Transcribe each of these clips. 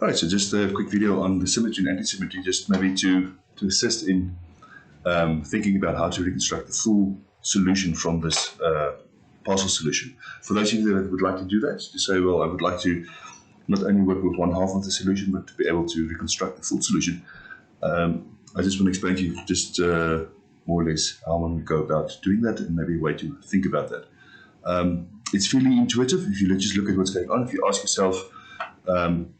Alright, so just a quick video on the symmetry and anti-symmetry, just maybe to assist in thinking about how to reconstruct the full solution from this partial solution. For those of you that would like to do that, to say, well, I would like to not only work with one half of the solution, but to be able to reconstruct the full solution, I just want to explain to you just more or less how one would go about doing that and maybe a way to think about that. It's fairly intuitive if you just look at what's going on. If you ask yourself,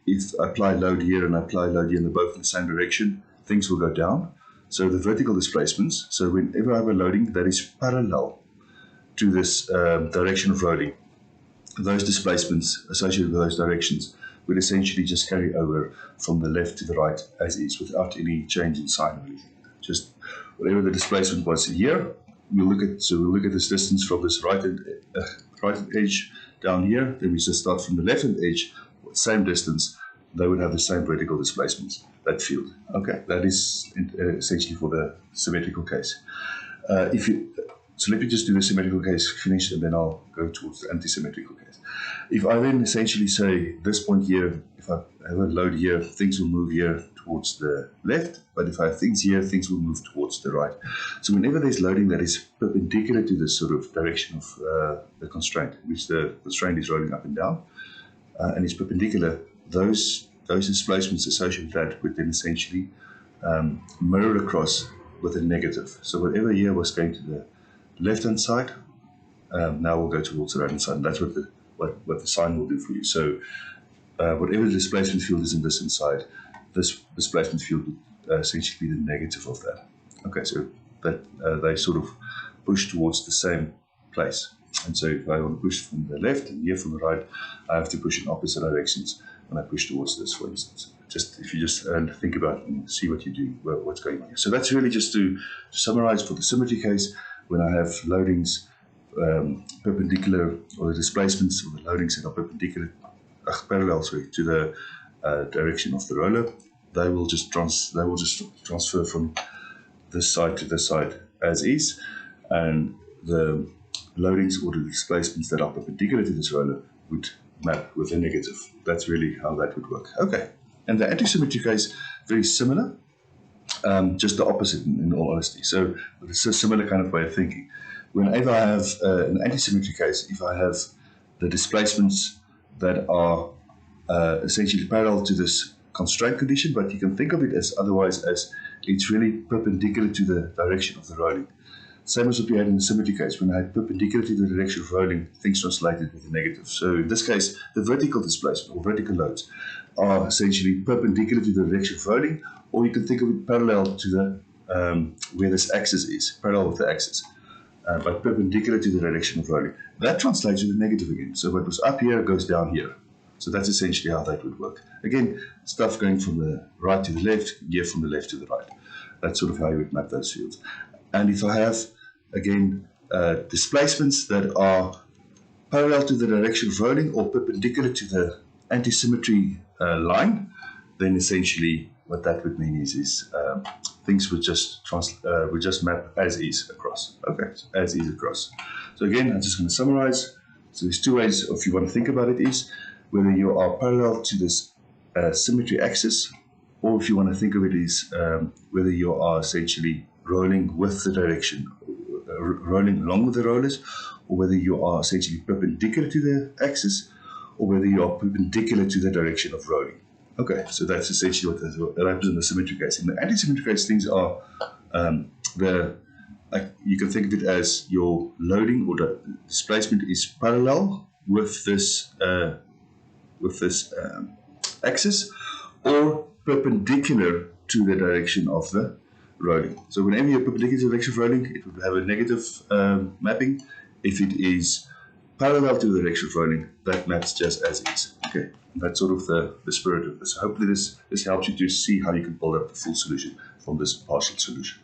if I apply load here and I apply load here and they're both in the same direction, things will go down. So the vertical displacements, so whenever I have a loading that is parallel to this direction of rolling, those displacements associated with those directions will essentially just carry over from the left to the right as is, without any change in sign or anything. Just whatever the displacement was here, we'll look at this distance from this right hand edge down here. Then we just start from the left hand edge, same distance. They would have the same vertical displacements, that field. Okay, that is essentially for the symmetrical case. So let me just do the symmetrical case finish, and then I'll go towards the anti-symmetrical case. If I then essentially say this point here, if I have a load here, things will move here towards the left, but if I have things here, things will move towards the right. So whenever there's loading that is perpendicular to this sort of direction of the constraint, which the constraint is rolling up and down, and it's perpendicular, those displacements associated with that would then essentially mirror across with a negative. So whatever here was going to the left-hand side, now we'll go towards the right-hand side. And that's what the sign will do for you. So whatever the displacement field is in this inside, this displacement field would essentially be the negative of that. Okay, so that they sort of push towards the same place. And so if I want to push from the left and here from the right, I have to push in opposite directions when I push towards this, for instance. Just if you just think about and see what you do, what's going on here. So that's really just to summarize for the symmetry case. When I have loadings perpendicular, or the displacements or the loadings that are perpendicular, parallel to the direction of the roller, they will just transfer from this side to this side as is, and the loadings or the displacements that are perpendicular to this roller would map with a negative. That's really how that would work. Okay, and the anti-symmetry case, very similar, just the opposite in all honesty. So it's a similar kind of way of thinking. Whenever I have an anti-symmetry case, if I have the displacements that are essentially parallel to this constraint condition, but you can think of it as otherwise as it's really perpendicular to the direction of the rolling. Same as what we had in the symmetry case. When I had perpendicular to the direction of rolling, things translated with a negative. So in this case, the vertical displacement or vertical loads are essentially perpendicular to the direction of rolling, or you can think of it parallel to the where this axis is, parallel with the axis, but perpendicular to the direction of rolling. That translates with a negative again. So what was up here goes down here. So that's essentially how that would work. Again, stuff going from the right to the left, here from the left to the right. That's sort of how you would map those fields. And if I have, again, displacements that are parallel to the direction of rolling or perpendicular to the anti-symmetry line, then essentially what that would mean is things would just map as is across. Okay, so as is across. So again, I'm just going to summarize. So there's two ways, if you want to think about it, is whether you are parallel to this symmetry axis, or if you want to think of it is whether you are essentially rolling with the direction, rolling along with the rollers, or whether you are essentially perpendicular to the axis, or whether you are perpendicular to the direction of rolling. Okay, so that's essentially what happens in the symmetry case. In the anti-symmetry case, things are you can think of it as your loading or the displacement is parallel with this axis, or perpendicular to the direction of the rolling. So whenever you're perpendicular to the direction of rolling, it would have a negative mapping. If it is parallel to the direction of rolling, that maps just as is. Okay, and that's sort of the spirit of this. Hopefully this helps you to see how you can build up the full solution from this partial solution.